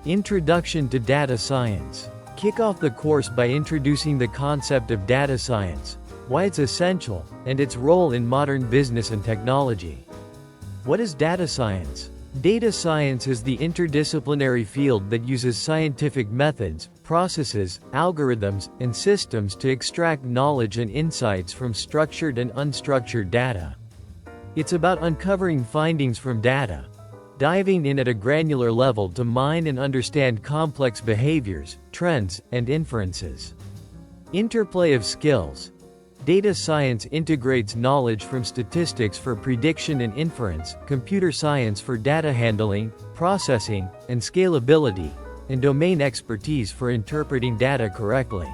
Introduction to Data Science. Kick off the course by introducing the concept of data science, why it's essential, and its role in modern business and technology. What is data science? Data science is the interdisciplinary field that uses scientific methods, processes, algorithms, and systems to extract knowledge and insights from structured and unstructured data. It's about uncovering findings from data, diving in at a granular level to mine and understand complex behaviors, trends, and inferences. Interplay of skills. Data science integrates knowledge from statistics for prediction and inference, computer science for data handling, processing, and scalability, and domain expertise for interpreting data correctly.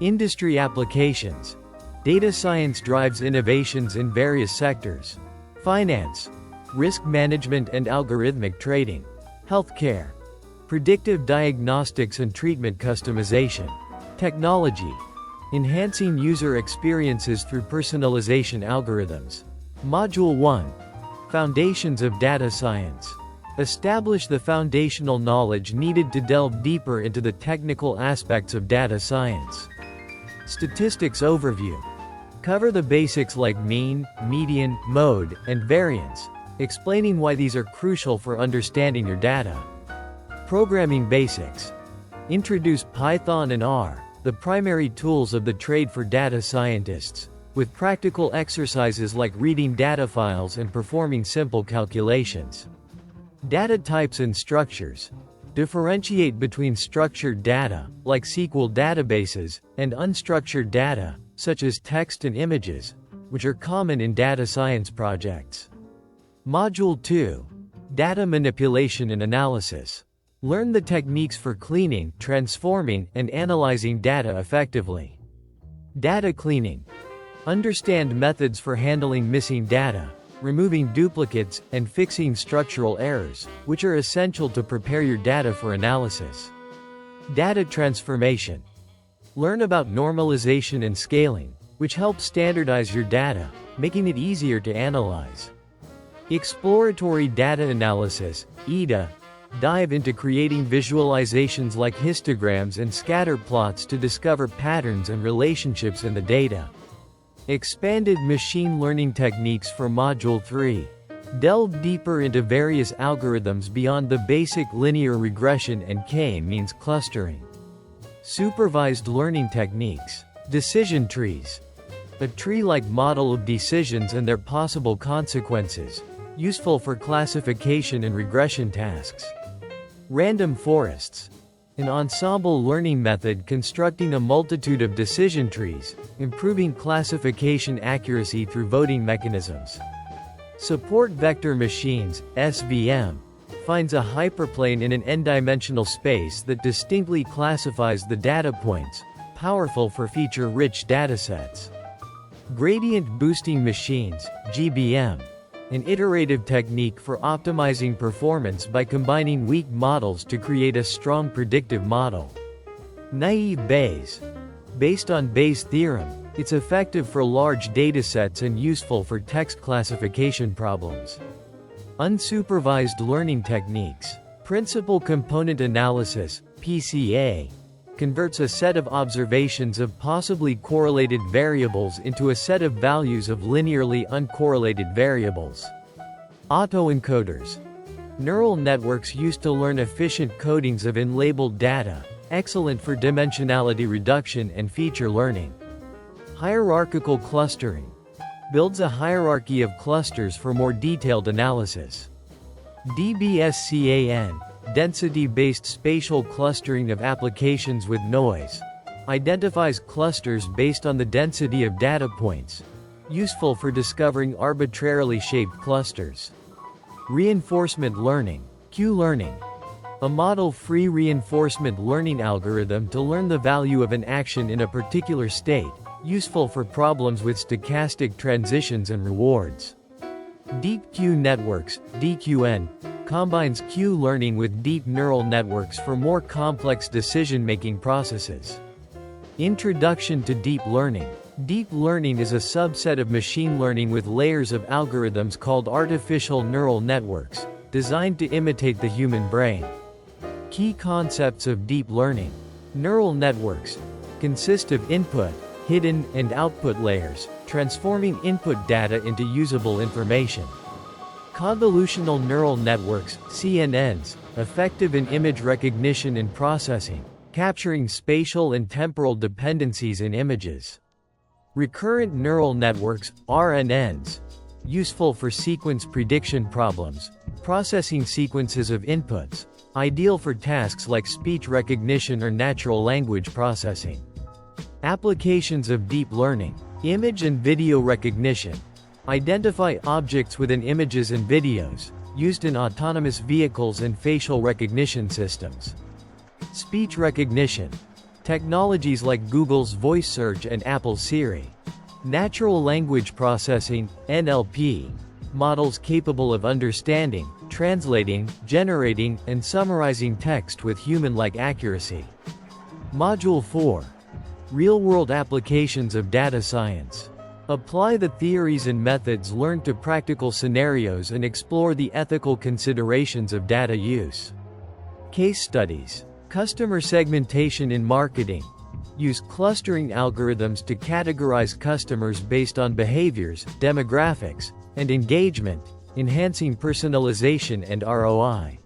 Industry applications. Data science drives innovations in various sectors: finance, risk management and algorithmic trading, healthcare, predictive diagnostics and treatment customization, technology, enhancing user experiences through personalization algorithms. Module 1. Foundations of Data Science. Establish the foundational knowledge needed to delve deeper into the technical aspects of data science. Statistics overview. Cover the basics like mean, median, mode, and variance, explaining why these are crucial for understanding your data. Programming basics. Introduce Python and R, the primary tools of the trade for data scientists, with practical exercises like reading data files and performing simple calculations. Data types and structures. Differentiate between structured data, like SQL databases, and unstructured data, such as text and images, which are common in data science projects. Module 2. Data manipulation and analysis. Learn the techniques for cleaning, transforming, and analyzing data effectively. Data cleaning. Understand methods for handling missing data, removing duplicates, and fixing structural errors, which are essential to prepare your data for analysis. Data transformation. Learn about normalization and scaling, which helps standardize your data, making it easier to analyze. Exploratory data analysis, EDA. Dive into creating visualizations like histograms and scatter plots to discover patterns and relationships in the data. Expanded machine learning techniques for Module 3. Delve deeper into various algorithms beyond the basic linear regression and K-means clustering. Supervised learning techniques. Decision trees. A tree-like model of decisions and their possible consequences, useful for classification and regression tasks. Random forests. An ensemble learning method constructing a multitude of decision trees, improving classification accuracy through voting mechanisms. Support vector machines, SVM, finds a hyperplane in an n-dimensional space that distinctly classifies the data points, powerful for feature-rich datasets. Gradient boosting machines, GBM. An iterative technique for optimizing performance by combining weak models to create a strong predictive model. Naive Bayes. Based on Bayes' theorem, it's effective for large datasets and useful for text classification problems. Unsupervised learning techniques. Principal component analysis, PCA, converts a set of observations of possibly correlated variables into a set of values of linearly uncorrelated variables. Autoencoders. Neural networks used to learn efficient codings of unlabeled data, excellent for dimensionality reduction and feature learning. Hierarchical clustering. Builds a hierarchy of clusters for more detailed analysis. DBSCAN. Density-based spatial clustering of applications with noise. Identifies clusters based on the density of data points. Useful for discovering arbitrarily shaped clusters. Reinforcement learning, Q-learning. A model-free reinforcement learning algorithm to learn the value of an action in a particular state, useful for problems with stochastic transitions and rewards. Deep Q networks, DQN, combines Q-learning with deep neural networks for more complex decision-making processes. Introduction to deep learning. Deep learning is a subset of machine learning with layers of algorithms called artificial neural networks, designed to imitate the human brain. Key concepts of deep learning. Neural networks consist of input, hidden, and output layers, transforming input data into usable information. Convolutional neural networks, CNNs, effective in image recognition and processing, capturing spatial and temporal dependencies in images. Recurrent neural networks, RNNs, useful for sequence prediction problems, processing sequences of inputs, ideal for tasks like speech recognition or natural language processing. Applications of deep learning. Image and video recognition. Identify objects within images and videos, used in autonomous vehicles and facial recognition systems. Speech recognition. Technologies like Google's voice search and Apple's Siri. Natural language processing, NLP. Models capable of understanding, translating, generating, and summarizing text with human-like accuracy. Module 4. Real-world applications of data science. Apply the theories and methods learned to practical scenarios and explore the ethical considerations of data use. Case studies. Customer segmentation in marketing. Use clustering algorithms to categorize customers based on behaviors, demographics, and engagement, enhancing personalization and ROI.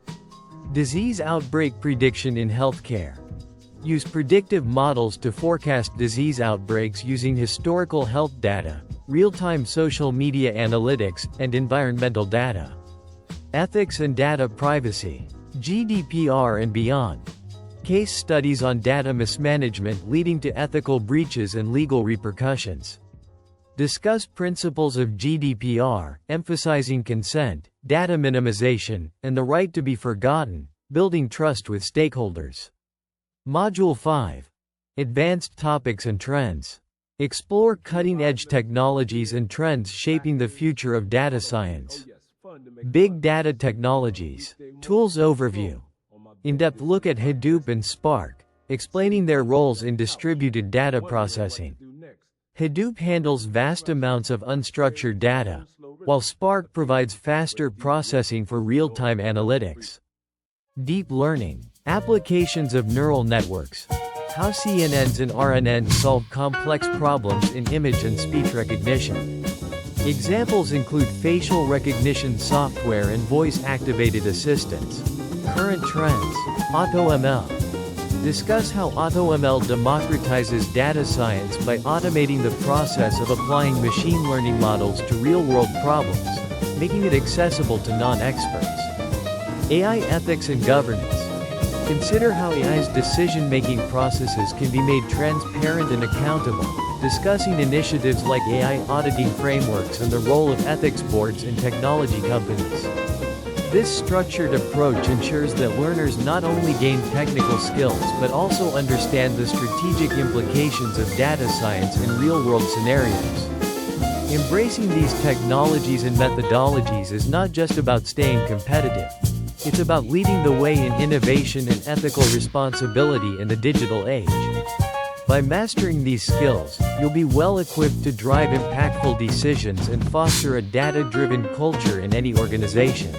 Disease outbreak prediction in healthcare. Use predictive models to forecast disease outbreaks using historical health data, real-time social media analytics, and environmental data. Ethics and data privacy. GDPR and beyond. Case studies on data mismanagement leading to ethical breaches and legal repercussions. Discuss principles of GDPR, emphasizing consent, data minimization, and the right to be forgotten, building trust with stakeholders. Module 5. Advanced topics and trends. Explore cutting-edge technologies and trends shaping the future of data science. Big data technologies. Tools overview. In-depth look at Hadoop and Spark, explaining their roles in distributed data processing. Hadoop handles vast amounts of unstructured data, while Spark provides faster processing for real-time analytics. Deep learning. Applications of neural networks. How CNNs and RNNs solve complex problems in image and speech recognition. Examples include facial recognition software and voice-activated assistants. Current trends. AutoML. Discuss how AutoML democratizes data science by automating the process of applying machine learning models to real-world problems, making it accessible to non-experts. AI ethics and governance. Consider how AI's decision-making processes can be made transparent and accountable, discussing initiatives like AI auditing frameworks and the role of ethics boards in technology companies. This structured approach ensures that learners not only gain technical skills but also understand the strategic implications of data science in real-world scenarios. Embracing these technologies and methodologies is not just about staying competitive. It's about leading the way in innovation and ethical responsibility in the digital age. By mastering these skills, you'll be well equipped to drive impactful decisions and foster a data-driven culture in any organization.